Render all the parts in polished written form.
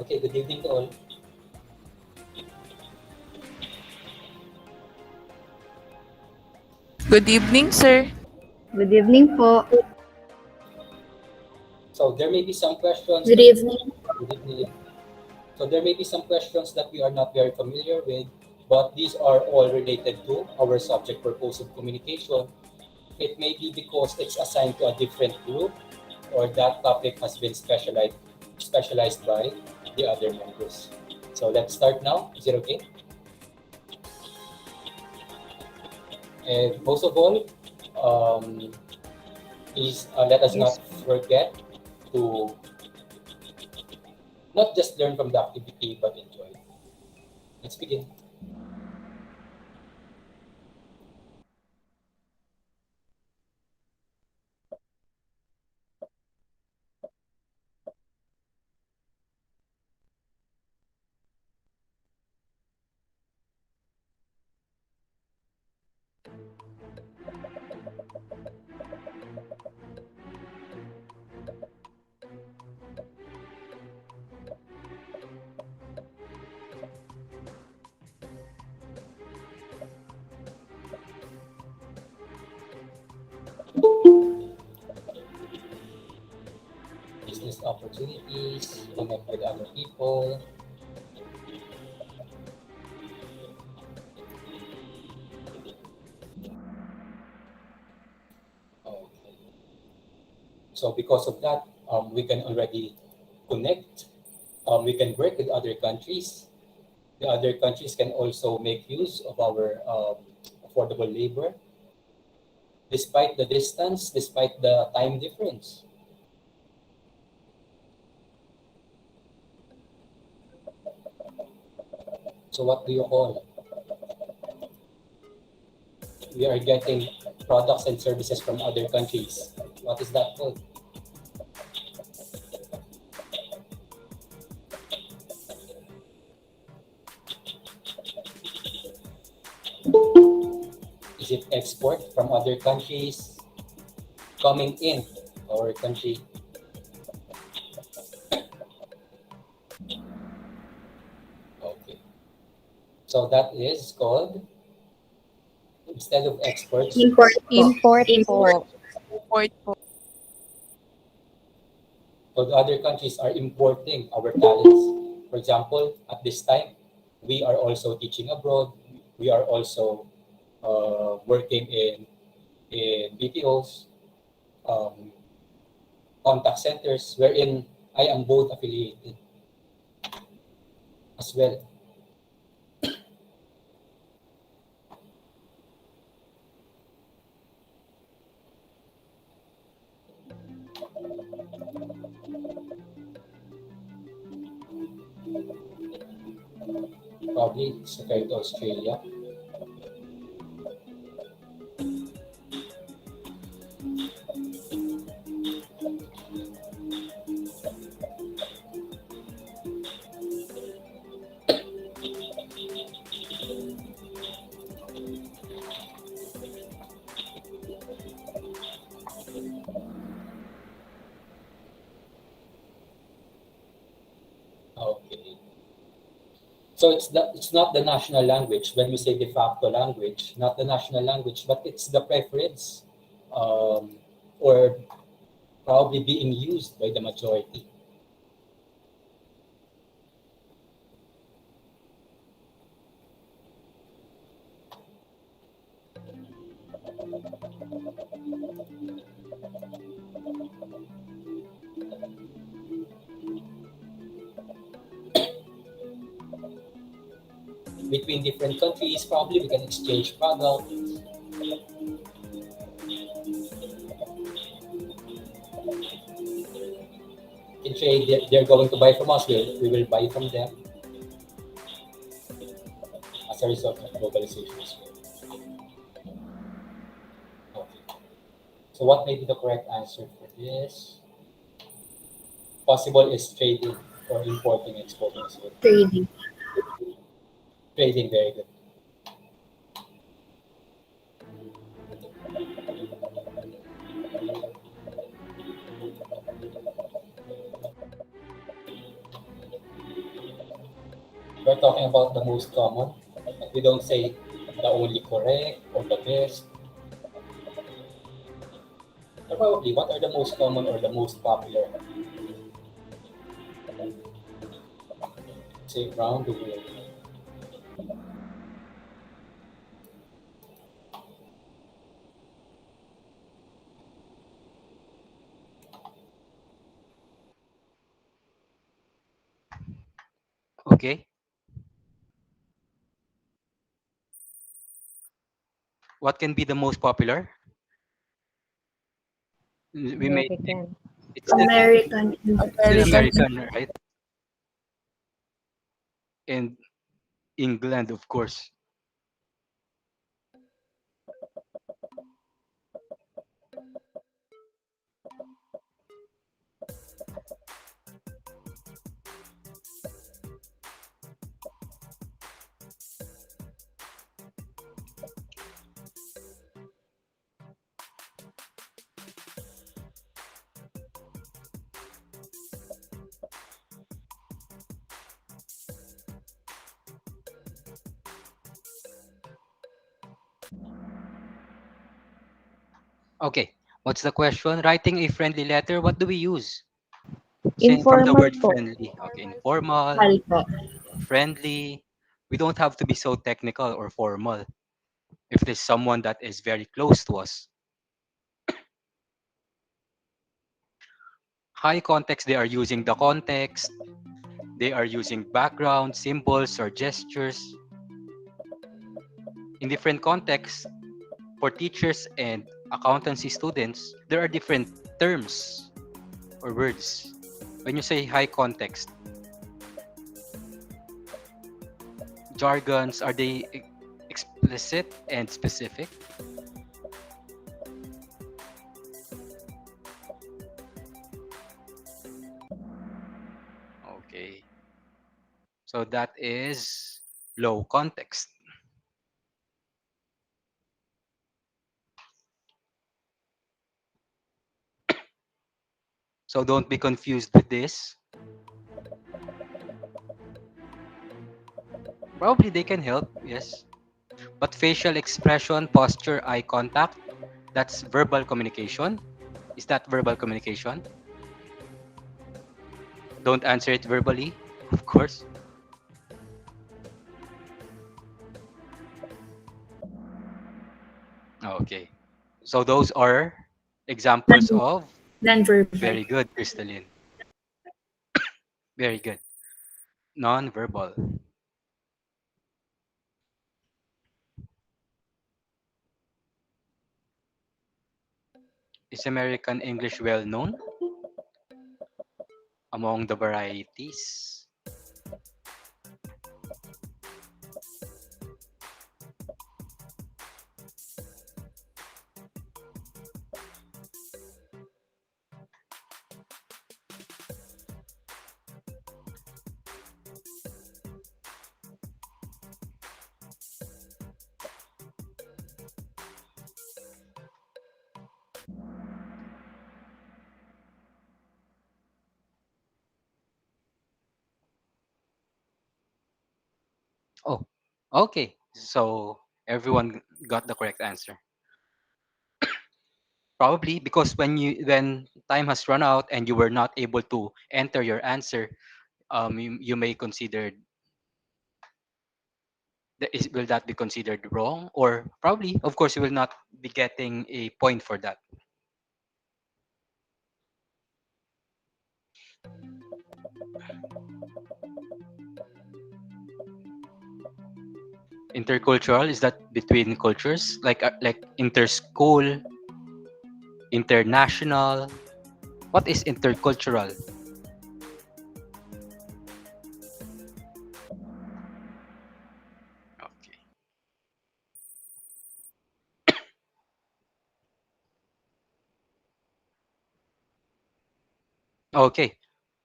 Okay, good evening to all. Good evening, sir. Good evening po. So there may be some questions Good that evening. good evening. So there may be some questions that we are not very familiar with, but these are all related to our subject purposive communication. It may be because it's assigned to a different group or that topic has been specialized by the other members. So let's start now. Is it okay? And most of all, um, please let us Yes. not forget to not just learn from the activity but enjoy it. Let's begin. Business opportunities, connect with other people. Okay. So because of that, we can already connect. We can work with other countries. The other countries can also make use of our affordable labor, despite the distance, despite the time difference. So what do you call? We are getting products and services from other countries. What is that called? Is it export from other countries coming in our country? Okay. So that is called, instead of exports, Import po. Import Import. po. Import po. so the other countries are importing our talents. For example, at this time, we are also teaching abroad. We are also working in BPOs, um, contact centers, wherein I am both affiliated as well. Probably secretary to Australia. Okay. So it's not the national language when we say de facto language, not the national language, but it's the preference, um, or probably being used by the majority. Between different countries, probably we can exchange products. In trade, they're going to buy from us, we will buy from them as a result of globalization as well. Okay. So what may be the correct answer for this? Possible is trading or importing, exporting as well. Trading. Trading, very good. We're talking about the most common, but we don't say the only correct or the best. So probably, what are the most common or the most popular? Say around the world. Okay. What can be the most popular? We may think American. American it's still American. American, right? And England, of course. Okay. What's the question? Writing a friendly letter, what do we use? Since from the Informal word po. friendly. Okay, informal, Hal po. friendly. We don't have to be so technical or formal. If there's someone that is very close to us, high context, they are using the context, they are using background, symbols, or gestures. In different contexts, for teachers and accountancy students, there are different terms or words. When you say high context, jargons, are they explicit and specific? Okay. So that is low context. So don't be confused with this. Probably they can help, yes. But facial expression, posture, eye contact, that's verbal communication. Is that verbal communication? Don't answer it verbally, of course. Okay. So those are examples Non- of Non-verbal. very good, Crystalline. Very good. Non-verbal. Is American English well known among the varieties? Oh, okay. So everyone got the correct answer. Probably because when time has run out and you were not able to enter your answer, you may consider will that be considered wrong? Or probably, of course, you will not be getting a point for that. Intercultural, is that between cultures, like interschool, international? What is intercultural? Okay. Okay.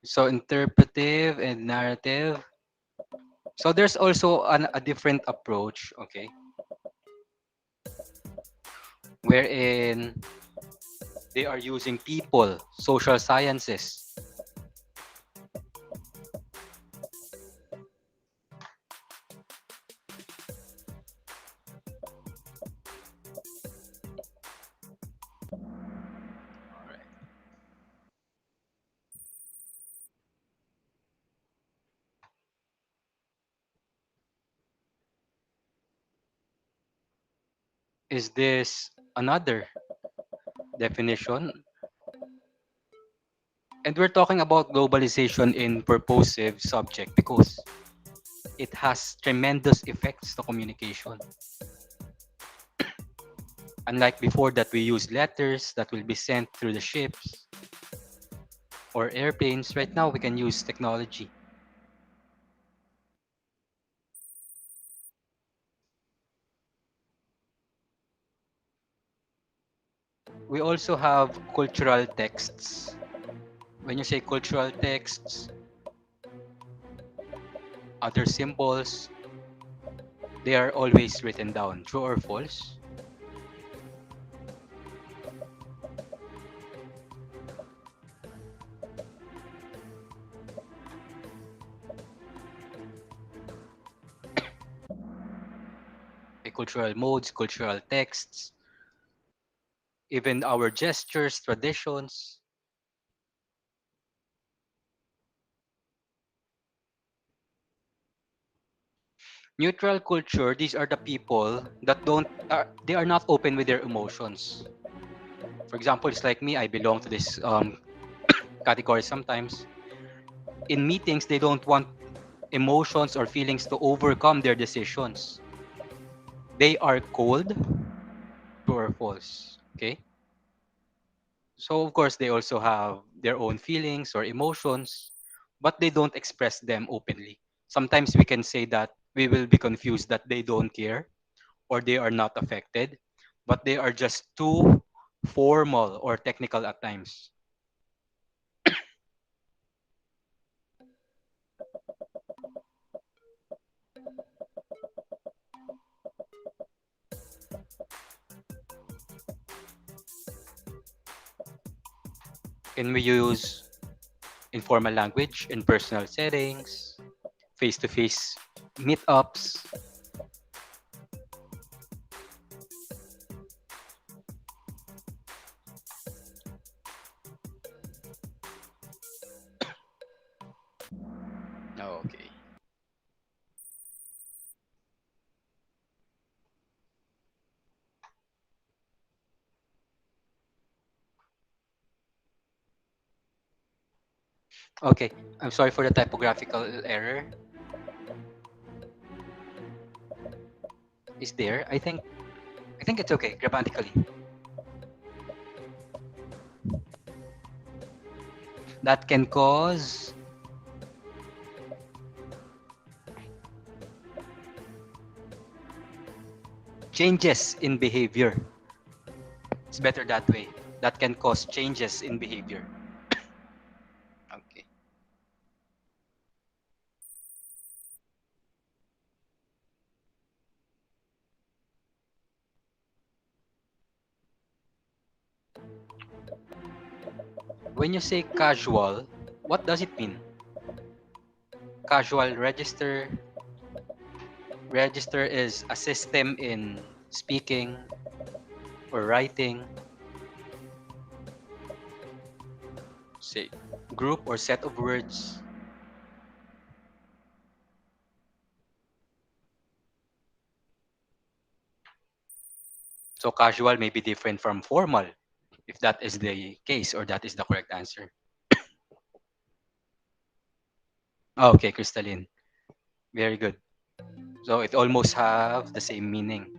So interpretive and narrative. So there's also a different approach, okay, wherein they are using people, social sciences. Is this another definition? And we're talking about globalization in purposive subject because it has tremendous effects to communication. Unlike before that we use letters that will be sent through the ships or airplanes, right now we can use technology. We also have cultural texts. When you say cultural texts, other symbols, they are always written down, true or false. Cultural modes, cultural texts, even our gestures, traditions. Neutral culture, these are the people that they are not open with their emotions. For example, it's like me, I belong to this category sometimes. In meetings, they don't want emotions or feelings to overcome their decisions. They are cold, true or false. Okay? So, of course, they also have their own feelings or emotions, but they don't express them openly. Sometimes we can say that we will be confused that they don't care or they are not affected, but they are just too formal or technical at times. Can we use informal language in personal settings, face to face meetups? Okay. Okay. I'm sorry for the typographical error. Is there? I think it's okay grammatically. That can cause changes in behavior. It's better that way. That can cause changes in behavior. Okay. When you say casual, what does it mean? Casual register is a system in speaking or writing, say group or set of words. So casual may be different from formal, if that is the case or that is the correct answer. Okay, crystalline. Very good. So it almost have the same meaning.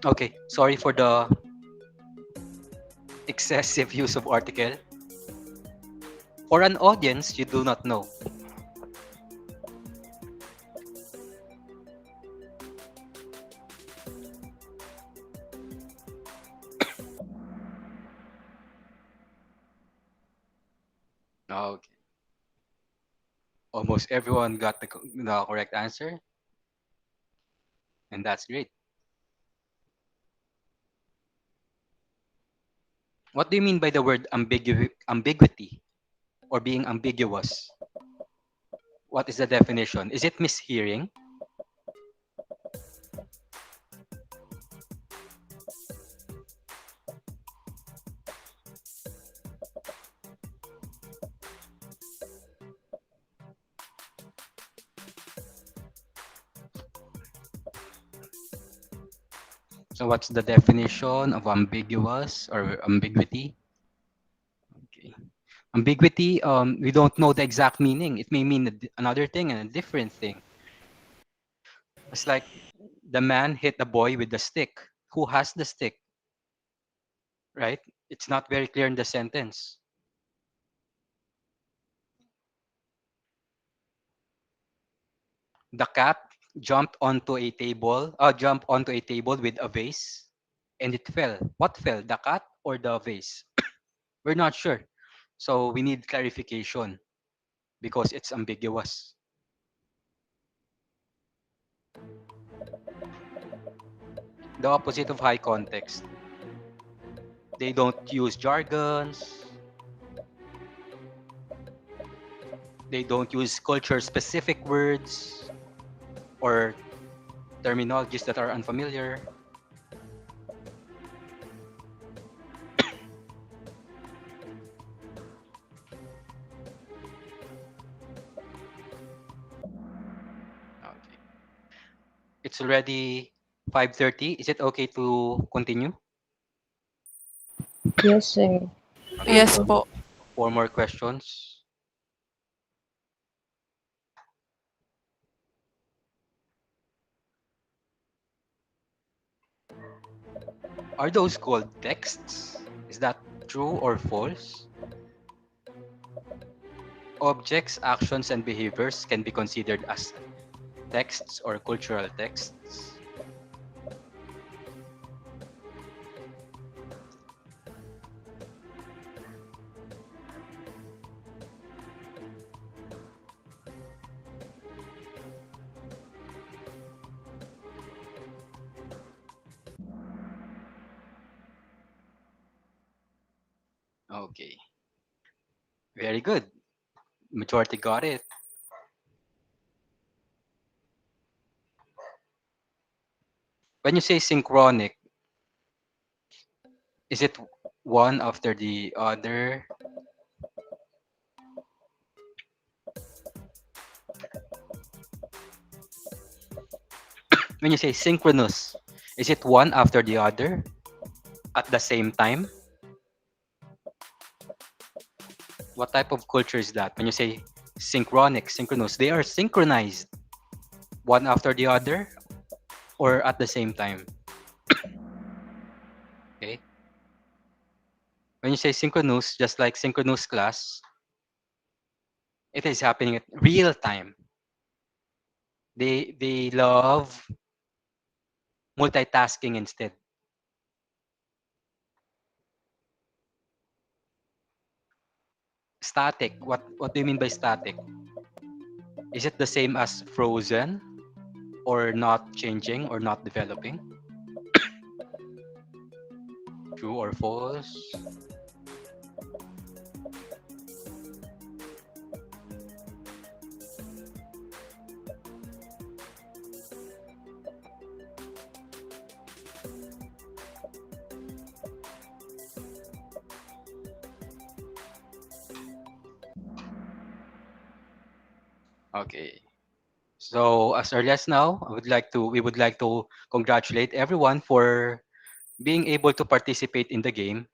Okay, sorry for the excessive use of article. For an audience you do not know. Okay. Almost everyone got the correct answer, and that's great. What do you mean by the word ambiguity or being ambiguous? What is the definition? Is it mishearing? So what's the definition of ambiguous or ambiguity? Okay. Ambiguity, we don't know the exact meaning. It may mean another thing and a different thing. It's like the man hit the boy with the stick. Who has the stick, right? It's not very clear in the sentence. The cat jumped onto a table with a vase, and it fell. What fell, the cat or the vase? We're not sure. So we need clarification because it's ambiguous. The opposite of high context. They don't use jargons. They don't use culture specific words or terminologies that are unfamiliar. Okay. It's already 5:30. Is it okay to continue? Yes, sir. Okay. Yes po. Four more questions. Are those called texts? Is that true or false? Objects, actions, and behaviors can be considered as texts or cultural texts. Okay. Very good. Majority got it. When you say synchronic, is it one after the other? When you say synchronous, is it one after the other at the same time? What type of culture is that? When you say synchronic, synchronous, they are synchronized one after the other or at the same time. Okay. When you say synchronous, just like synchronous class, it is happening at real time. They love multitasking instead. Static. What do you mean by static? Is it the same as frozen or not changing or not developing? True or false? Okay. So as early as now, we would like to congratulate everyone for being able to participate in the game.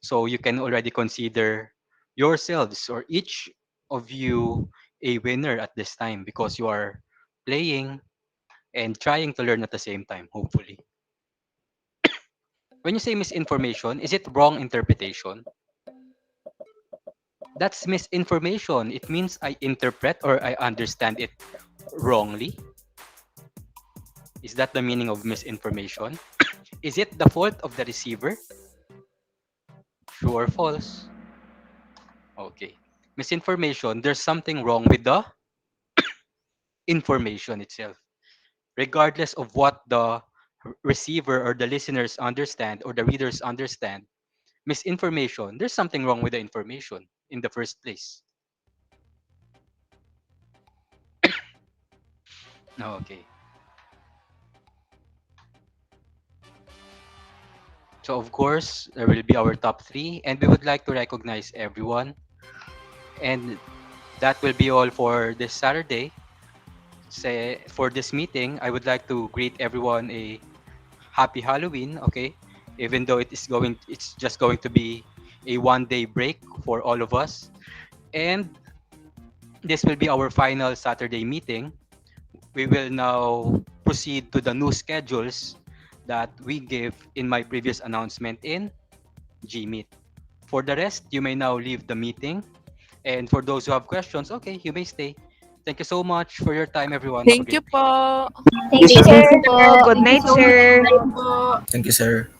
So you can already consider yourselves or each of you a winner at this time because you are playing and trying to learn at the same time, hopefully. When you say misinformation, is it wrong interpretation? That's misinformation. It means I interpret or I understand it wrongly. Is that the meaning of misinformation? Is it the fault of the receiver? True or false? Okay. Misinformation, there's something wrong with the information itself. Regardless of what the receiver or the listeners understand or the readers understand, misinformation, there's something wrong with the information in the first place. Okay. So of course, there will be our top three, and we would like to recognize everyone. And that will be all for this Saturday. Say for this meeting, I would like to greet everyone a happy Halloween, okay? Even though it's just going to be a 1 day break for all of us. And this will be our final Saturday meeting. We will now proceed to the new schedules that we gave in my previous announcement in Gmeet. For the rest, you may now leave the meeting. And for those who have questions, okay, you may stay. Thank you so much for your time, everyone. Have a Thank you great day. po. Thank you, Thank sir. you po. Good Thank you night, so much. sir. Good night po. Thank you, sir.